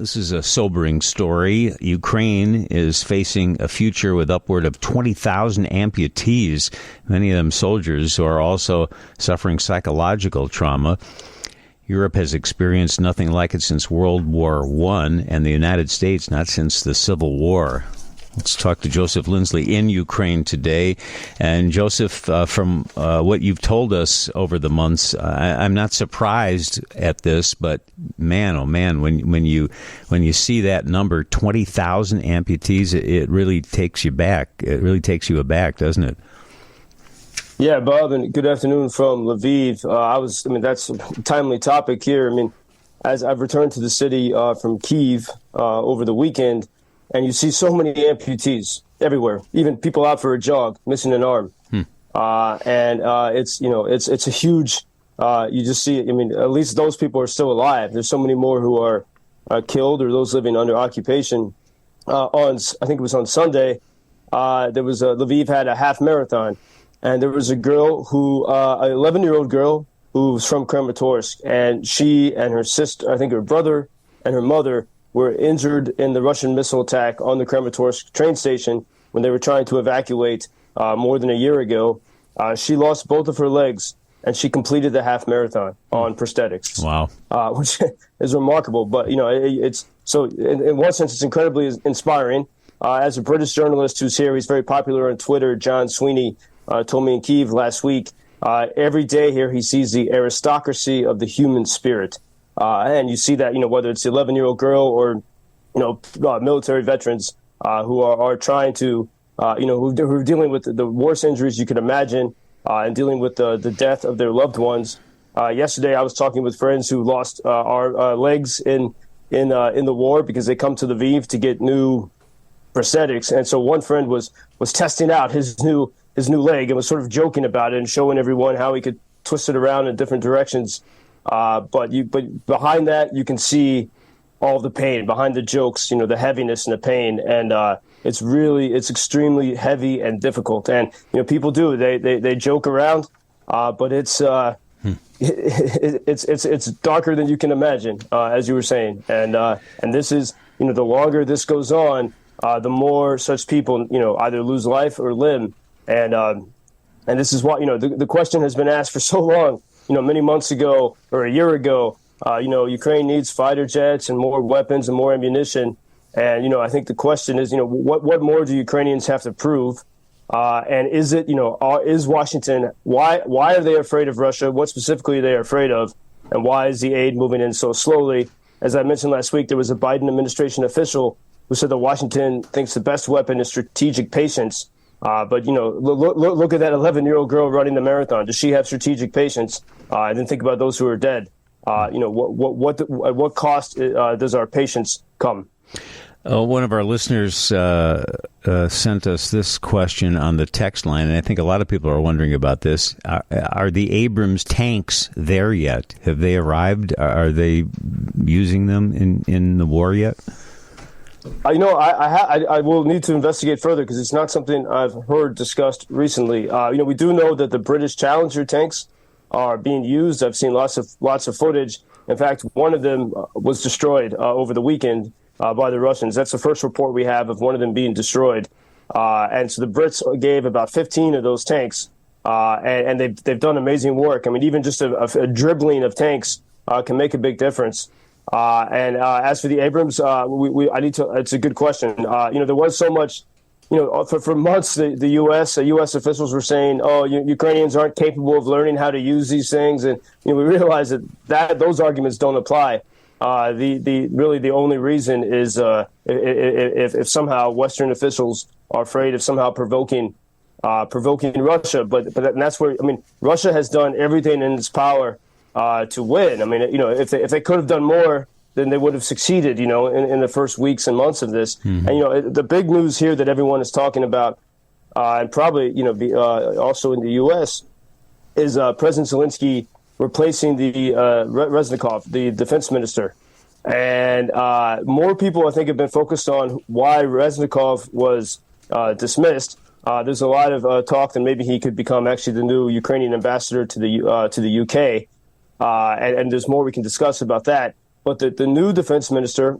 this is a sobering story. Ukraine is facing a future with upward of 20,000 amputees, many of them soldiers who are also suffering psychological trauma. Europe has experienced nothing like it since World War I, and the United States not since the Civil War. Let's talk to Joseph Lindsley in Ukraine today. And Joseph, from what you've told us over the months, I'm not surprised at this, but man, oh man, when you see that number, 20,000 amputees, it really takes you back. It really takes you aback, doesn't it? Yeah, Bob, and good afternoon from Lviv. That's a timely topic here. As I've returned to the city from Kyiv over the weekend, and you see so many amputees everywhere, even people out for a jog, missing an arm. It's a huge, you just see it. At least those people are still alive. There's so many more who are killed or those living under occupation. I think it was on Sunday, Lviv had a half marathon, and there was a girl an 11-year-old girl who was from Kramatorsk, and she and her sister, I think her brother and her mother, were injured in the Russian missile attack on the Kramatorsk train station when they were trying to evacuate more than a year ago. She lost both of her legs, and she completed the half marathon on prosthetics. Wow. Which is remarkable. But, it's so in one sense, it's incredibly inspiring. As a British journalist who's here, he's very popular on Twitter, John Sweeney, told me in Kyiv last week, every day here he sees the aristocracy of the human spirit. And you see that, whether it's the 11-year-old girl or, military veterans who are trying to, who are dealing with the worst injuries you can imagine and dealing with the death of their loved ones. Yesterday, I was talking with friends who lost our legs in the war because they come to Lviv to get new prosthetics. And so one friend was testing out his new leg and was sort of joking about it and showing everyone how he could twist it around in different directions. But behind that, you can see all the pain behind the jokes, the heaviness and the pain. And it's extremely heavy and difficult. And, people they joke around, but it's darker than you can imagine, as you were saying. And this is, the longer this goes on, the more such people, either lose life or limb. And this is why, the question has been asked for so long. Many months ago or a year ago, Ukraine needs fighter jets and more weapons and more ammunition. And, I think the question is, what more do Ukrainians have to prove? And is it, is Washington, why are they afraid of Russia? What specifically are they afraid of? And why is the aid moving in so slowly? As I mentioned last week, there was a Biden administration official who said that Washington thinks the best weapon is strategic patience. But, look at that 11-year-old girl running the marathon. Does she have strategic patience? And then think about those who are dead. At what cost does our patience come? One of our listeners sent us this question on the text line, and I think a lot of people are wondering about this. Are the Abrams tanks there yet? Have they arrived? Are they using them in the war yet? I will need to investigate further because it's not something I've heard discussed recently. We do know that the British Challenger tanks are being used. I've seen lots of footage. In fact, one of them was destroyed over the weekend by the Russians. That's the first report we have of one of them being destroyed. And so the Brits gave about 15 of those tanks, and they've done amazing work. Even just a dribbling of tanks can make a big difference. And as for the Abrams, it's a good question. There was so much, for months, the U.S. officials were saying, Ukrainians aren't capable of learning how to use these things. And, we realize that those arguments don't apply. The only reason is if somehow Western officials are afraid of somehow provoking Russia. But that's where, Russia has done everything in its power to win. If they could have done more, then they would have succeeded, in the first weeks and months of this. Mm-hmm. And, the big news here that everyone is talking about, and probably, also in the U.S., is President Zelenskiy replacing the Reznikov, the defense minister. And more people, I think, have been focused on why Reznikov was dismissed. There's a lot of talk that maybe he could become actually the new Ukrainian ambassador to the UK. And there's more we can discuss about that. But the new defense minister,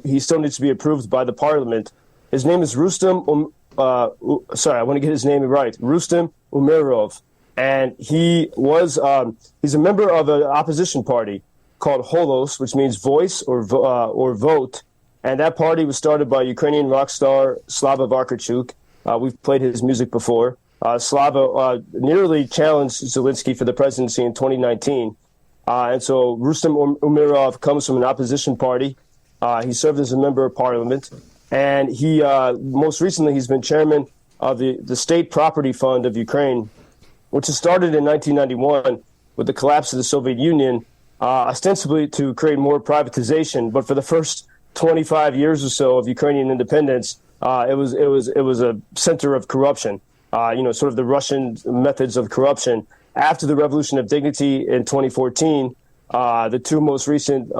he still needs to be approved by the parliament. His name is Rustem. Sorry, I want to get his name right. Rustem Umerov, and he's a member of an opposition party called Holos, which means voice or vote. And that party was started by Ukrainian rock star Slava Vakarchuk. We've played his music before. Slava nearly challenged Zelenskiy for the presidency in 2019. And so Rustem Umerov comes from an opposition party. He served as a member of parliament. And he most recently, he's been chairman of the State Property Fund of Ukraine, which was started in 1991 with the collapse of the Soviet Union, ostensibly to create more privatization. But for the first 25 years or so of Ukrainian independence, it was a center of corruption. Sort of the Russian methods of corruption. After the Revolution of Dignity in 2014, the two most recent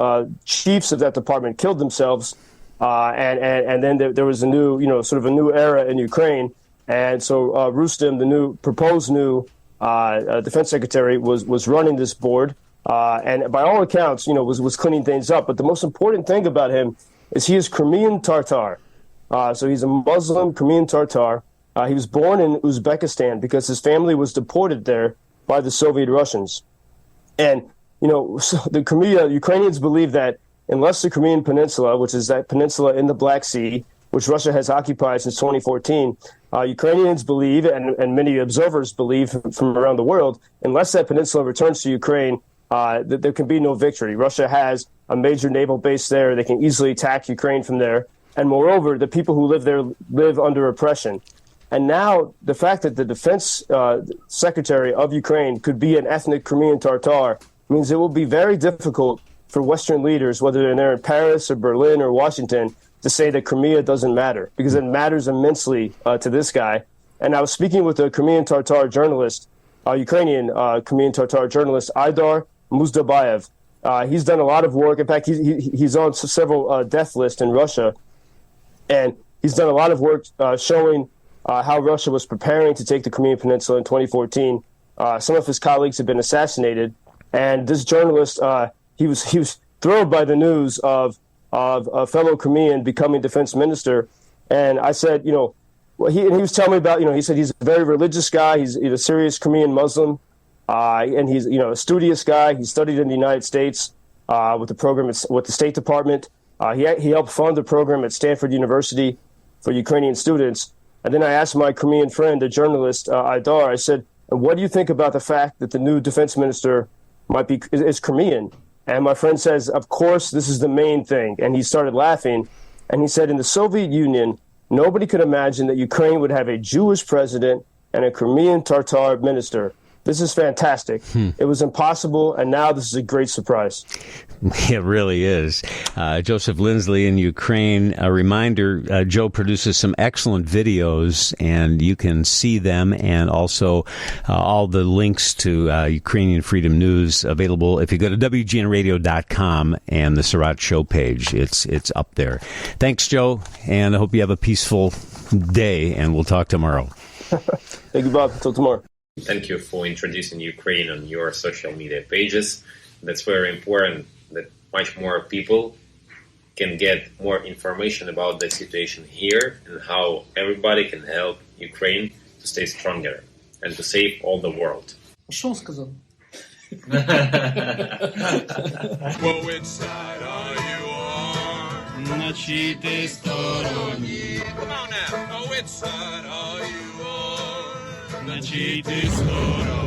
chiefs of that department killed themselves, and then there was a new, sort of a new era in Ukraine. And so Rustem, the proposed new defense secretary, was running this board, and by all accounts, was cleaning things up. But the most important thing about him is he is Crimean Tatar. So he's a Muslim Crimean Tatar. He was born in Uzbekistan because his family was deported there by the Soviet Russians. And, so the Crimea, Ukrainians believe that unless the Crimean Peninsula, which is that peninsula in the Black Sea, which Russia has occupied since 2014, Ukrainians believe, and many observers believe from around the world, unless that peninsula returns to Ukraine, that there can be no victory. Russia has a major naval base there. They can easily attack Ukraine from there. And moreover, the people who live there live under oppression. And now the fact that the defense secretary of Ukraine could be an ethnic Crimean Tatar means it will be very difficult for Western leaders, whether they're in Paris or Berlin or Washington, to say that Crimea doesn't matter, because it matters immensely to this guy. And I was speaking with a Crimean Tatar journalist, Ukrainian Crimean Tatar journalist, Aidar Muzdabayev. He's done a lot of work. In fact, he's on several death lists in Russia. And he's done a lot of work showing how Russia was preparing to take the Crimean Peninsula in 2014. Some of his colleagues have been assassinated. And this journalist, he was thrilled by the news of a fellow Crimean becoming defense minister. And I said, he was telling me about, he said he's a very religious guy. He's a serious Crimean Muslim. And he's, a studious guy. He studied in the United States with the program with the State Department. He helped fund the program at Stanford University for Ukrainian students. And then I asked my Crimean friend, the journalist, Aidar, I said, what do you think about the fact that the new defense minister is Crimean? And my friend says, of course, this is the main thing. And he started laughing. And he said, in the Soviet Union, nobody could imagine that Ukraine would have a Jewish president and a Crimean Tatar minister. This is fantastic. It was impossible, and now this is a great surprise. It really is. Joseph Lindsley in Ukraine. A reminder, Joe produces some excellent videos, and you can see them, and also all the links to Ukrainian Freedom News available if you go to WGNradio.com and the Sirott show page. It's up there. Thanks, Joe, and I hope you have a peaceful day, and we'll talk tomorrow. Thank you, Bob. Until tomorrow. Thank you for introducing Ukraine on your social media pages. That's very important that much more people can get more information about the situation here and how everybody can help Ukraine to stay stronger and to save all the world. Что он сказал? Well, which side are you on? На чьей ты стороне? Come on now. Oh, which side are you on? На чьей ты стороне?